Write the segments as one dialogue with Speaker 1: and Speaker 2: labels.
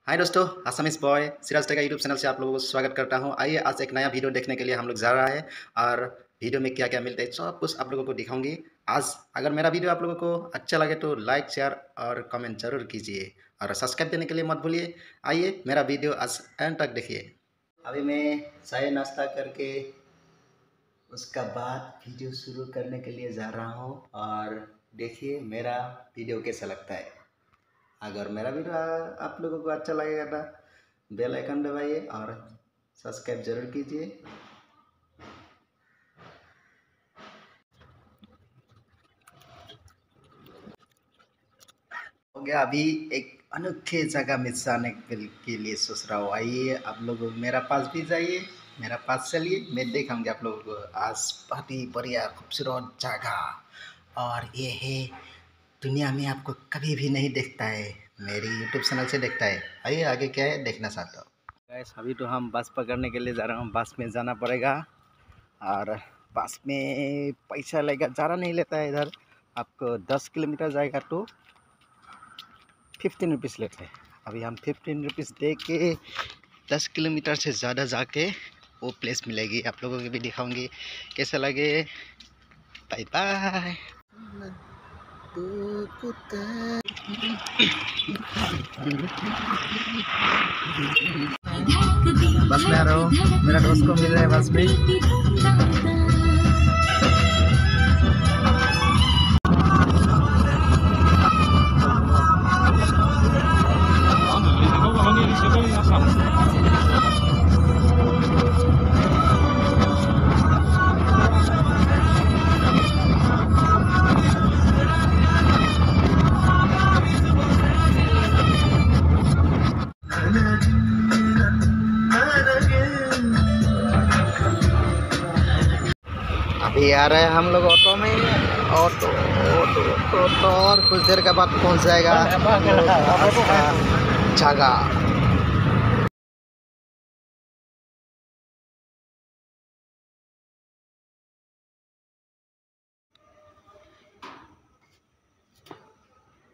Speaker 1: हाय दोस्तों, Assamese boy Siraj take YouTube channel से आप लोगों को स्वागत करता हूं। आइए आज एक नया वीडियो देखने के लिए हम लोग जा रहा है और वीडियो में क्या क्या मिलता है सब कुछ आप लोगों को दिखाऊंगी। आज अगर मेरा वीडियो आप लोगों को अच्छा लगे तो लाइक शेयर और कमेंट जरूर कीजिए और सब्सक्राइब करने के लिए मत भूलिए। आइए मेरा वीडियो आज एंड तक देखिए। अभी मैं चाय नाश्ता करके उसका बाद वीडियो शुरू करने के लिए जा रहा हूँ और देखिए मेरा वीडियो कैसा लगता है। अगर मेरा वीडियो आप लोगों को अच्छा लगेगा तो बेल आइकन दबाइए और सब्सक्राइब जरूर कीजिए। हो गया, अभी एक अनोखे जगह में जाने के लिए सोच रहा हूँ। आइए आप लोग मेरा पास भी जाइए, मेरा पास चलिए, मैं दिखाऊंगी आप लोगों को आज बहुत ही बढ़िया खूबसूरत जगह। और ये है दुनिया में आपको कभी भी नहीं देखता है, मेरी यूट्यूब चैनल से देखता है। आइए आगे क्या है देखना चाहता हूँ। गाइस अभी तो हम बस पकड़ने के लिए जा रहा हूँ, बस में जाना पड़ेगा और बस में पैसा लेगा, ज़्यादा नहीं लेता है। इधर आपको 10 किलोमीटर जाएगा तो 15 रुपीज़ लेते हैं। अभी हम 15 रुपीज़ दे के 10 किलोमीटर से ज़्यादा जाके वो प्लेस मिलेगी, आप लोगों को भी दिखाऊंगी कैसा लगे। Bye bye. बस में आ रहा हूँ, मेरा दोस्त को मिल रहा है बस में। अभी आ रहे हैं हम लोग ऑटो में, ऑटो ऑटो ऑटो और कुछ देर के बाद पहुंच जाएगा जगह।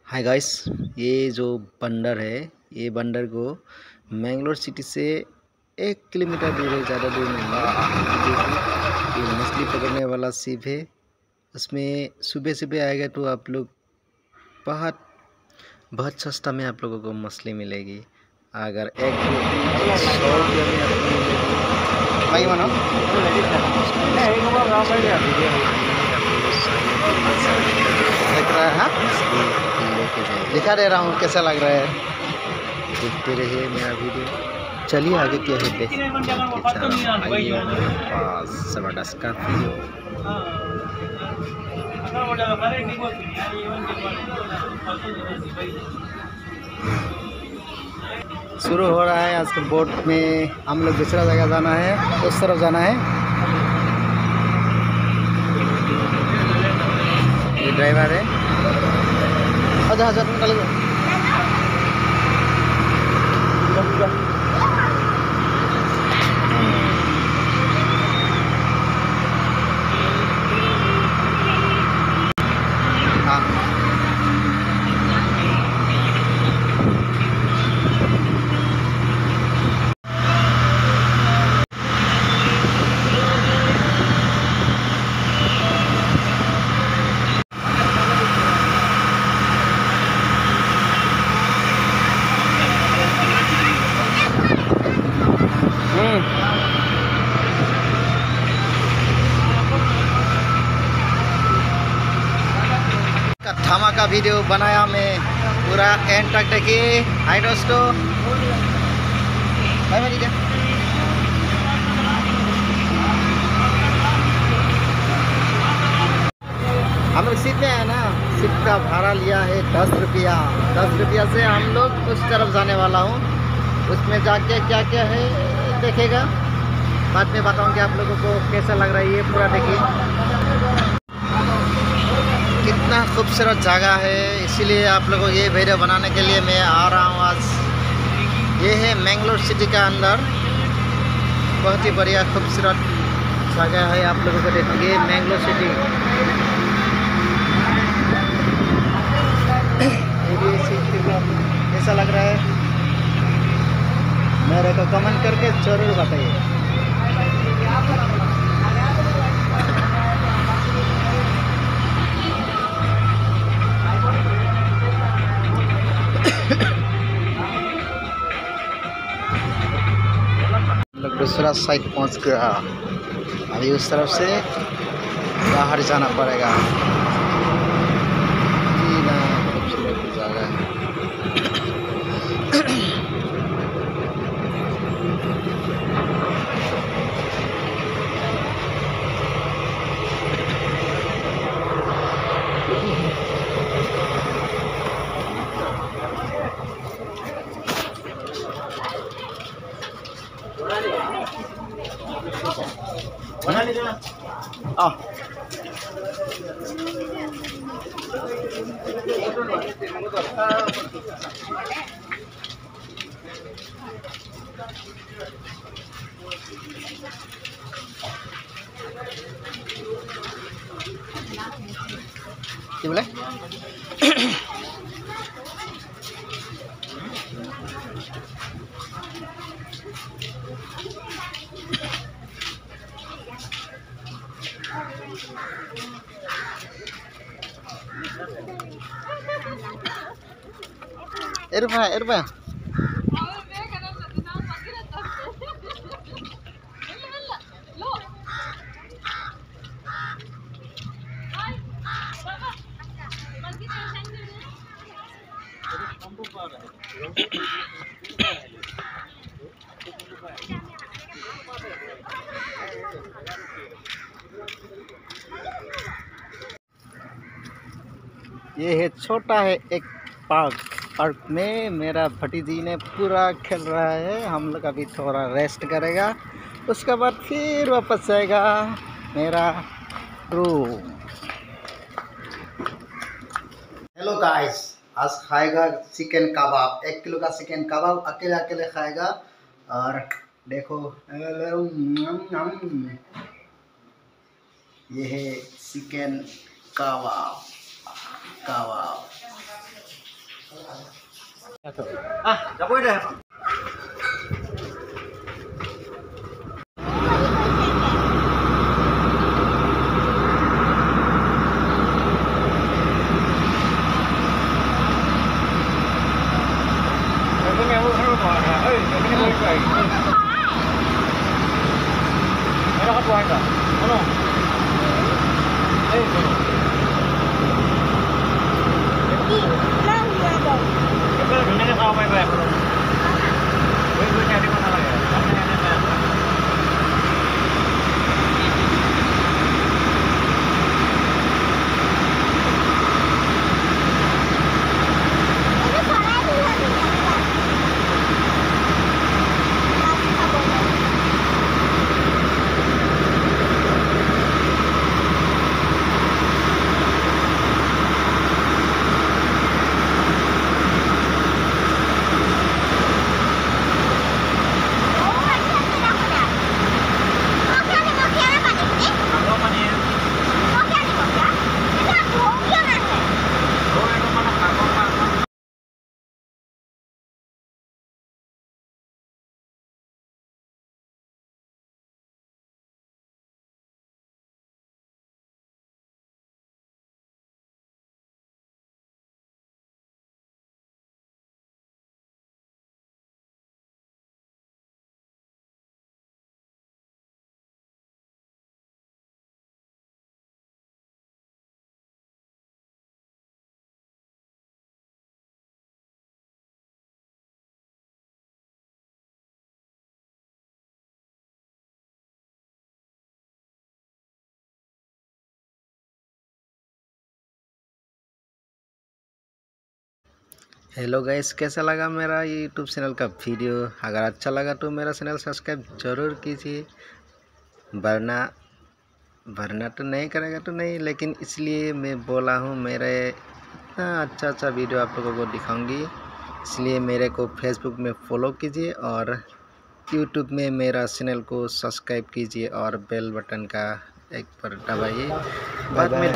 Speaker 1: हाय गाइस, ये जो बंदर है, ये बंदर को मैंगलोर सिटी से 1 किलोमीटर दूर है, ज़्यादा दूर नहीं है। ये मछली पकड़ने वाला शिप है, उसमें सुबह सुबह आएगा तो आप लोग बहुत सस्ता में आप लोगों को मछली मिलेगी। अगर एक 100 रुपये में आपको देख रहा है, लेके जाए, दिखा दे रहा हूँ कैसा लग रहा है, देखते रहिए मेरा वीडियो। चलिए आगे क्या है देख। आइए पास जबरदस्त का वीडियो शुरू हो रहा है। आज के बोट में हम लोग दूसरा जगह जाना है, उस तरफ जाना है। ये ड्राइवर है, अच्छा अच्छा निकल गया। धमाका वीडियो बनाया मैं, पूरा एंड तक देखिए। हाय दोस्तों, हम लोग सीट में है ना, सीट का भाड़ा लिया है 10 रुपया। 10 रुपया से हम लोग उस तरफ जाने वाला हूँ, उसमें जाके क्या क्या है देखेगा, बाद में बताऊँगी आप लोगों को कैसा लग रहा है। ये पूरा देखिए कितना खूबसूरत जगह है, इसीलिए आप लोगों को ये वीडियो बनाने के लिए मैं आ रहा हूँ आज। ये है मैंगलोर सिटी का अंदर, बहुत ही बढ़िया खूबसूरत जगह है, आप लोगों को देखेंगे मैंगलोर सिटी। कैसा लग रहा है? है तो कमेंट करके ज़रूर बताइए। लोग दूसरा साइड पहुंच गया, अभी उस तरफ से बाहर जाना पड़ेगा। जी ना, खूबसूरत जगह है। কি বলে এরবা ये है छोटा है एक पार्क में मेरा भतीजी ने पूरा खेल रहा है। हम लोग अभी थोड़ा रेस्ट करेगा, उसके बाद फिर वापस जाएगा मेरा रूम। हेलो गाइस, आज खाएगा चिकन कबाब, 1 किलो का चिकन कबाब अकेले अकेले खाएगा। और देखो ये है चिकन कबाब। Jago deh. हेलो गाइस, कैसा लगा मेरा यूट्यूब चैनल का वीडियो? अगर अच्छा लगा तो मेरा चैनल सब्सक्राइब ज़रूर कीजिए। वरना तो नहीं करेगा तो नहीं, लेकिन इसलिए मैं बोला हूँ मेरे इतना अच्छा वीडियो आप लोगों को दिखाऊंगी, इसलिए मेरे को फेसबुक में फॉलो कीजिए और यूट्यूब में मेरा चैनल को सब्सक्राइब कीजिए और बेल बटन का एक पर दबाइए। बाद में